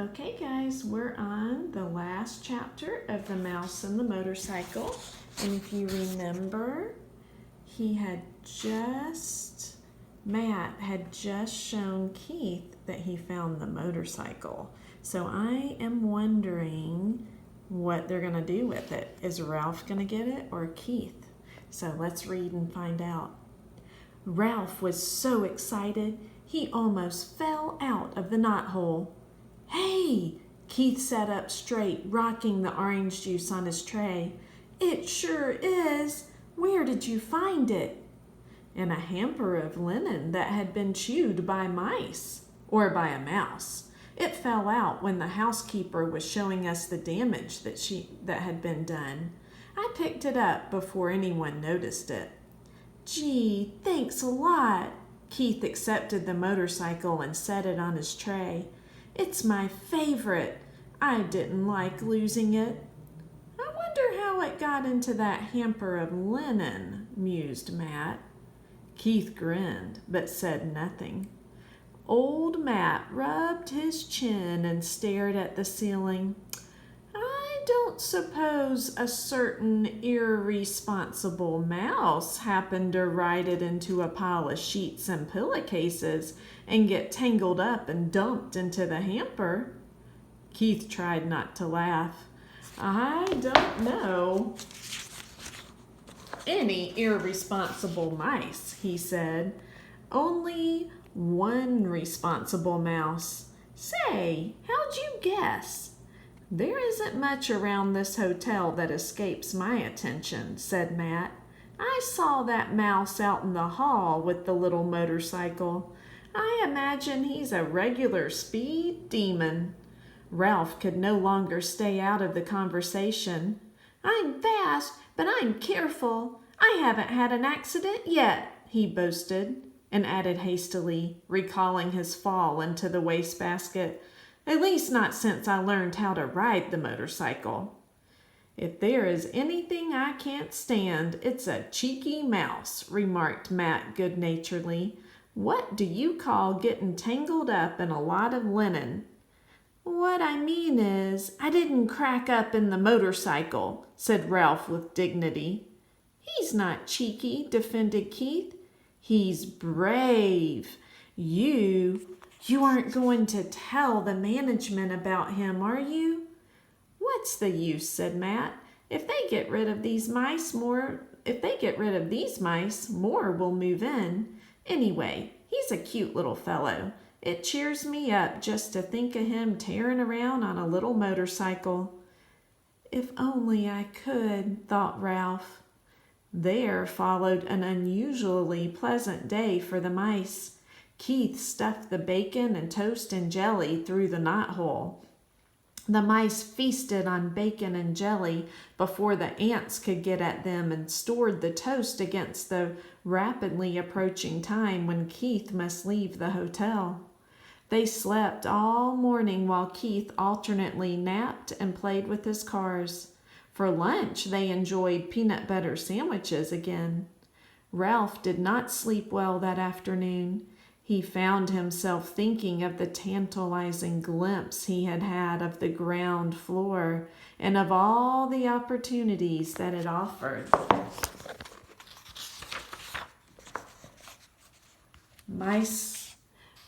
Okay, guys, we're on the last chapter of The Mouse and the Motorcycle. And if you remember, Matt had just shown Keith that he found the motorcycle. So I am wondering what they're going to do with it. Is Ralph going to get it or Keith? So let's read and find out. Ralph was so excited, he almost fell out of the knothole. Hey! Keith sat up straight, rocking the orange juice on his tray. It sure is! Where did you find it? In a hamper of linen that had been chewed by mice, or by a mouse. It fell out when the housekeeper was showing us the damage that had been done. I picked it up before anyone noticed it. Gee, thanks a lot. Keith accepted the motorcycle and set it on his tray. It's my favorite. I didn't like losing it. I wonder how it got into that hamper of linen, mused Matt. Keith grinned, but said nothing. Old Matt rubbed his chin and stared at the ceiling. I don't suppose a certain irresponsible mouse happened to ride it into a pile of sheets and pillowcases and get tangled up and dumped into the hamper. Keith tried not to laugh. I don't know any irresponsible mice, he said. Only one responsible mouse. Say, how'd you guess? There isn't much around this hotel that escapes my attention, said Matt. I saw that mouse out in the hall with the little motorcycle. I imagine he's a regular speed demon. Ralph could no longer stay out of the conversation. I'm fast, but I'm careful. I haven't had an accident yet, he boasted, and added hastily, recalling his fall into the wastebasket. At least not since I learned how to ride the motorcycle. If there is anything I can't stand, it's a cheeky mouse, remarked Matt good-naturedly. What do you call getting tangled up in a lot of linen? What I mean is, I didn't crack up in the motorcycle, said Ralph with dignity. He's not cheeky, defended Keith. He's brave. You aren't going to tell the management about him, are you? What's the use, said Matt. If they get rid of these mice, more will move in. Anyway, he's a cute little fellow. It cheers me up just to think of him tearing around on a little motorcycle. If only I could, thought Ralph. There followed an unusually pleasant day for the mice. Keith stuffed the bacon and toast and jelly through the knothole. The mice feasted on bacon and jelly before the ants could get at them and stored the toast against the rapidly approaching time when Keith must leave the hotel. They slept all morning while Keith alternately napped and played with his cars. For lunch, they enjoyed peanut butter sandwiches again. Ralph did not sleep well that afternoon. He found himself thinking of the tantalizing glimpse he had had of the ground floor and of all the opportunities that it offered. Mice,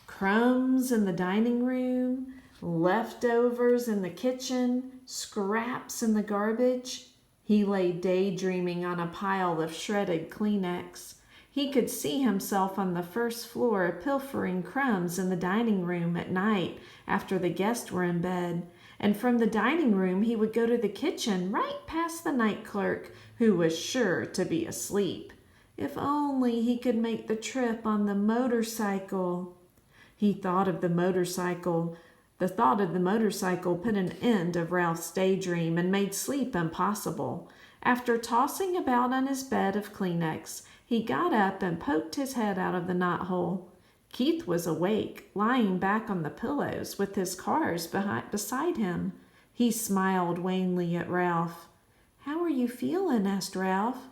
crumbs in the dining room, leftovers in the kitchen, scraps in the garbage. He lay daydreaming on a pile of shredded Kleenex. He could see himself on the first floor pilfering crumbs in the dining room at night after the guests were in bed. And from the dining room he would go to the kitchen right past the night clerk, who was sure to be asleep. If only he could make the trip on the motorcycle. He thought of the motorcycle. The thought of the motorcycle put an end of Ralph's daydream and made sleep impossible. After tossing about on his bed of Kleenex, he got up and poked his head out of the knothole. Keith was awake, lying back on the pillows with his cars beside him. He smiled wanly at Ralph. How are you feeling? Asked Ralph.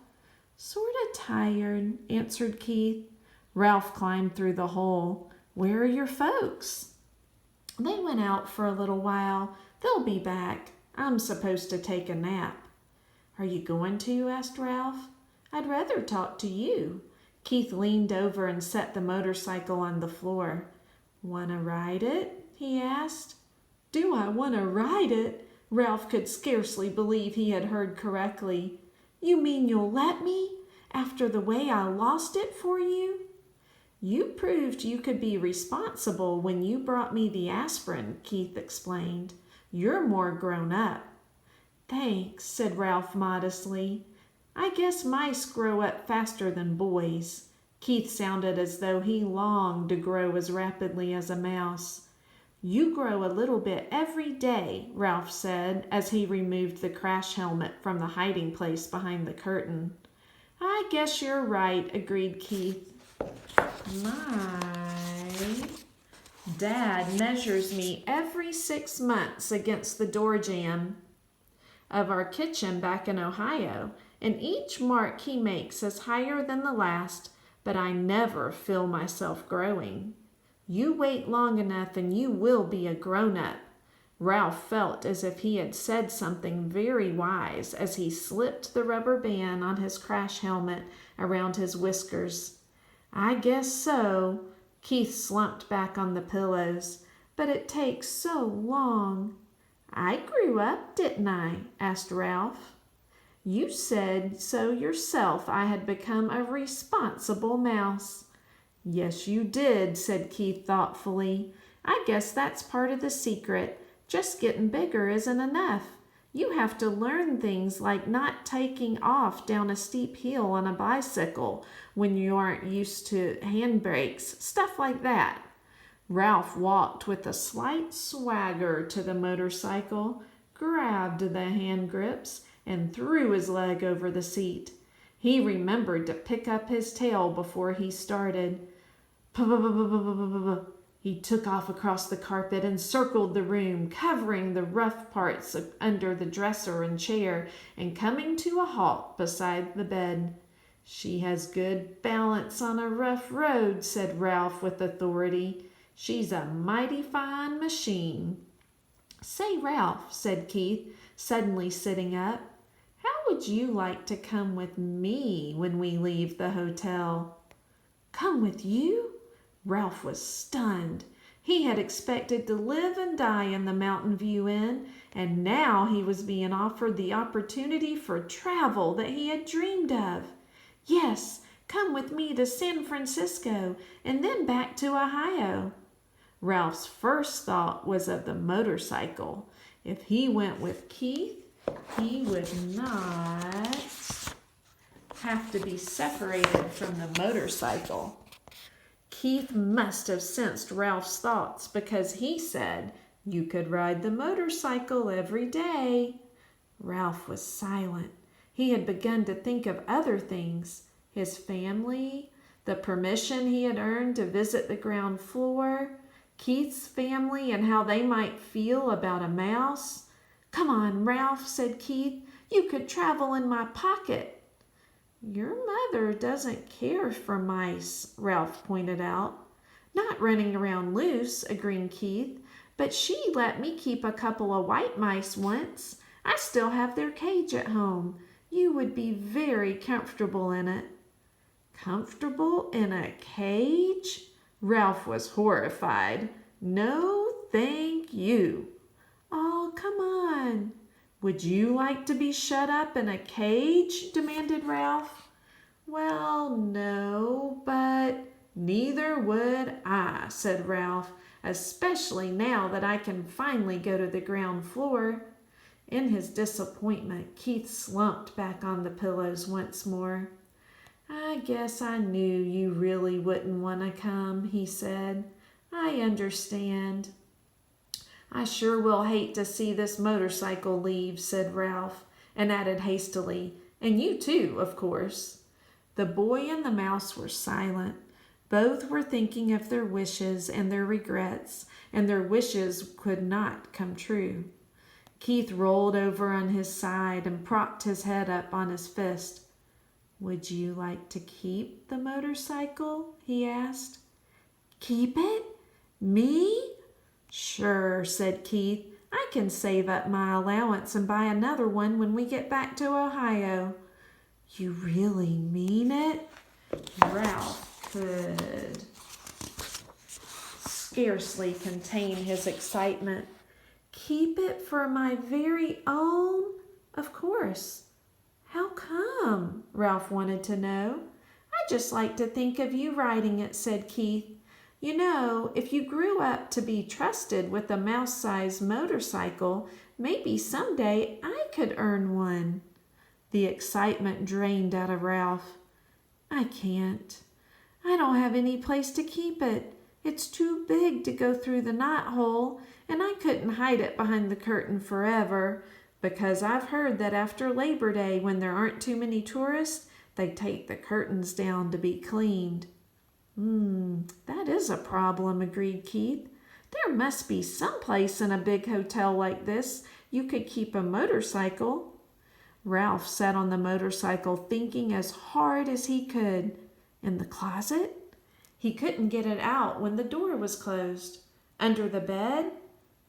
Sort of tired, answered Keith. Ralph climbed through the hole. Where are your folks? They went out for a little while. They'll be back. I'm supposed to take a nap. Are you going to? Asked Ralph. I'd rather talk to you. Keith leaned over and set the motorcycle on the floor. Want to ride it? He asked. Do I want to ride it? Ralph could scarcely believe he had heard correctly. You mean you'll let me? After the way I lost it for you? You proved you could be responsible when you brought me the aspirin, Keith explained. You're more grown up. Thanks, said Ralph modestly. I guess mice grow up faster than boys. Keith sounded as though he longed to grow as rapidly as a mouse. You grow a little bit every day, Ralph said as he removed the crash helmet from the hiding place behind the curtain. I guess you're right, agreed Keith. My dad measures me every 6 months against the door jamb of our kitchen back in Ohio, and each mark he makes is higher than the last, but I never feel myself growing. You wait long enough and you will be a grown-up. Ralph felt as if he had said something very wise as he slipped the rubber band on his crash helmet around his whiskers. I guess so. Keith slumped back on the pillows. But it takes so long. I grew up, didn't I? Asked Ralph. You said so yourself. I had become a responsible mouse. Yes, you did, said Keith thoughtfully. I guess that's part of the secret. Just getting bigger isn't enough. You have to learn things like not taking off down a steep hill on a bicycle when you aren't used to handbrakes, stuff like that. Ralph walked with a slight swagger to the motorcycle, grabbed the hand grips, and threw his leg over the seat. He remembered to pick up his tail before he started. He took off across the carpet and circled the room, covering the rough parts under the dresser and chair, and coming to a halt beside the bed. She has good balance on a rough road, said Ralph with authority. She's a mighty fine machine. Say, Ralph, said Keith, suddenly sitting up, how would you like to come with me when we leave the hotel? Come with you? Ralph was stunned. He had expected to live and die in the Mountain View Inn, and now he was being offered the opportunity for travel that he had dreamed of. Yes, come with me to San Francisco and then back to Ohio. Ralph's first thought was of the motorcycle. If he went with Keith, he would not have to be separated from the motorcycle. Keith must have sensed Ralph's thoughts because he said, you could ride the motorcycle every day. Ralph was silent. He had begun to think of other things, his family, the permission he had earned to visit the ground floor, Keith's family and how they might feel about a mouse. Come on, Ralph, said Keith. You could travel in my pocket. Your mother doesn't care for mice, Ralph pointed out. Not running around loose, agreed Keith, but she let me keep a couple of white mice once. I still have their cage at home. You would be very comfortable in it. Comfortable in a cage? Ralph was horrified. No, thank you. Oh, come on. Would you like to be shut up in a cage? Demanded Ralph. Well, no, but neither would I, said Ralph, especially now that I can finally go to the ground floor. In his disappointment, Keith slumped back on the pillows once more. I guess I knew you really wouldn't want to come, he said. I understand. I sure will hate to see this motorcycle leave, said Ralph, and added hastily, and you too, of course. The boy and the mouse were silent. Both were thinking of their wishes and their regrets, and their wishes could not come true. Keith rolled over on his side and propped his head up on his fist. Would you like to keep the motorcycle? He asked. Keep it? Me? Sure, said Keith. I can save up my allowance and buy another one when we get back to Ohio. You really mean it? Ralph could scarcely contain his excitement. Keep it for my very own? Of course. How come? Ralph wanted to know. I just like to think of you riding it, said Keith. You know, if you grew up to be trusted with a mouse-sized motorcycle, maybe someday I could earn one. The excitement drained out of Ralph. I can't. I don't have any place to keep it. It's too big to go through the knothole, and I couldn't hide it behind the curtain forever, because I've heard that after Labor Day, when there aren't too many tourists, they take the curtains down to be cleaned. That is a problem, agreed Keith. There must be some place in a big hotel like this you could keep a motorcycle. Ralph sat on the motorcycle thinking as hard as he could. In the closet? He couldn't get it out when the door was closed. Under the bed?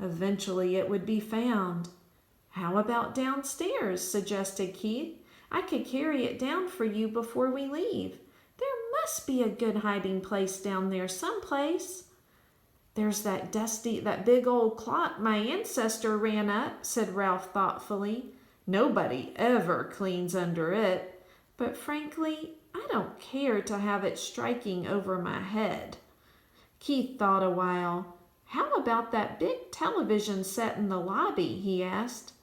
Eventually it would be found. How about downstairs? Suggested Keith. I could carry it down for you before we leave. There must be a good hiding place down there someplace. There's that big old clock my ancestor ran up, said Ralph thoughtfully. Nobody ever cleans under it, but frankly, I don't care to have it striking over my head. Keith thought a while. How about that big television set in the lobby? He asked.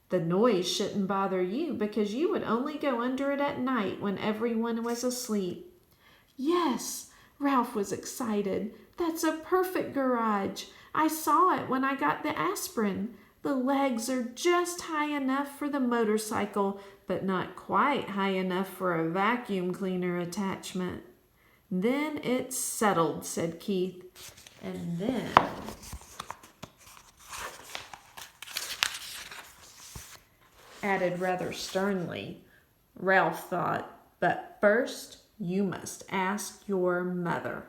The noise shouldn't bother you because you would only go under it at night when everyone was asleep. Yes, Ralph was excited. That's a perfect garage. I saw it when I got the aspirin. The legs are just high enough for the motorcycle, but not quite high enough for a vacuum cleaner attachment. Then it's settled, said Keith. And then added rather sternly, Ralph thought, but first you must ask your mother.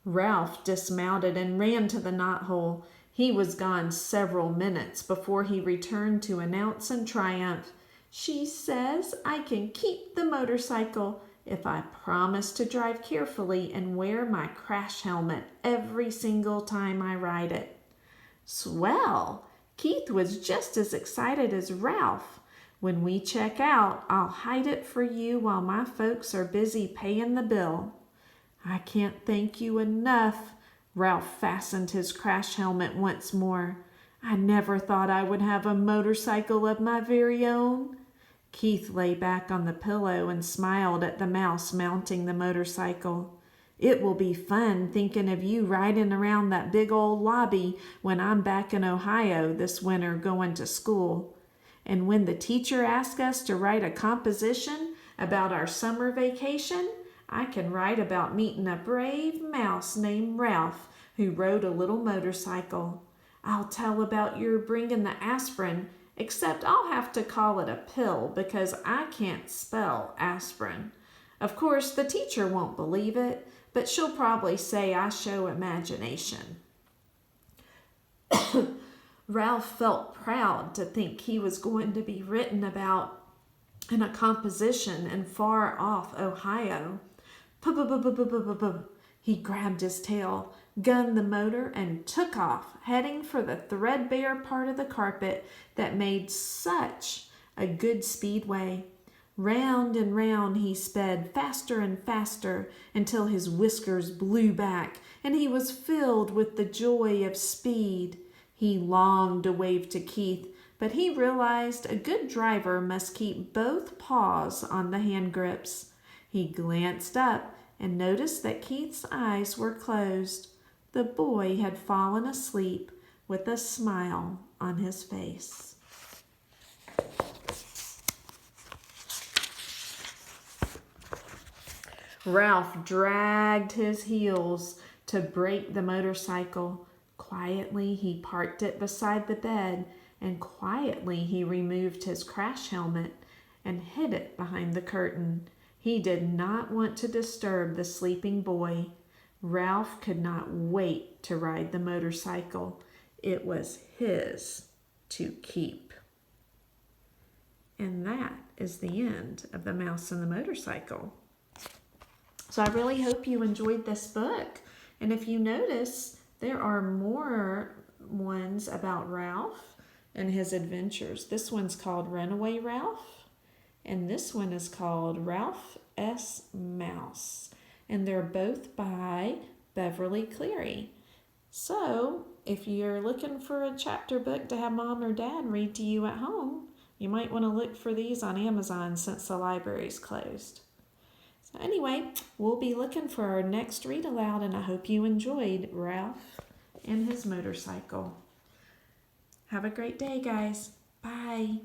Ralph dismounted and ran to the knothole. He was gone several minutes before he returned to announce in triumph, She says I can keep the motorcycle if I promise to drive carefully and wear my crash helmet every single time I ride it. Swell! Keith was just as excited as Ralph. When we check out, I'll hide it for you while my folks are busy paying the bill. I can't thank you enough. Ralph fastened his crash helmet once more. I never thought I would have a motorcycle of my very own. Keith lay back on the pillow and smiled at the mouse mounting the motorcycle. It will be fun thinking of you riding around that big old lobby when I'm back in Ohio this winter going to school. And when the teacher asks us to write a composition about our summer vacation, I can write about meeting a brave mouse named Ralph who rode a little motorcycle. I'll tell about your bringing the aspirin, except I'll have to call it a pill because I can't spell aspirin. Of course, the teacher won't believe it, but she'll probably say I show imagination. Ralph felt proud to think he was going to be written about in a composition in far-off Ohio. He grabbed his tail, gunned the motor, and took off, heading for the threadbare part of the carpet that made such a good speedway. Round and round he sped, faster and faster, until his whiskers blew back, and he was filled with the joy of speed. He longed to wave to Keith, but he realized a good driver must keep both paws on the hand grips. He glanced up and noticed that Keith's eyes were closed. The boy had fallen asleep with a smile on his face. Ralph dragged his heels to brake the motorcycle. Quietly, he parked it beside the bed, and quietly he removed his crash helmet and hid it behind the curtain. He did not want to disturb the sleeping boy. Ralph could not wait to ride the motorcycle. it was his to keep. And that is the end of The Mouse and the Motorcycle. So I really hope you enjoyed this book. And if you notice, there are more ones about Ralph and his adventures. This one's called Runaway Ralph, and this one is called Ralph S. Mouse. And they're both by Beverly Cleary. So if you're looking for a chapter book to have mom or dad read to you at home, you might want to look for these on Amazon since the library's closed. So anyway, we'll be looking for our next read aloud, and I hope you enjoyed Ralph and his motorcycle. Have a great day, guys. Bye.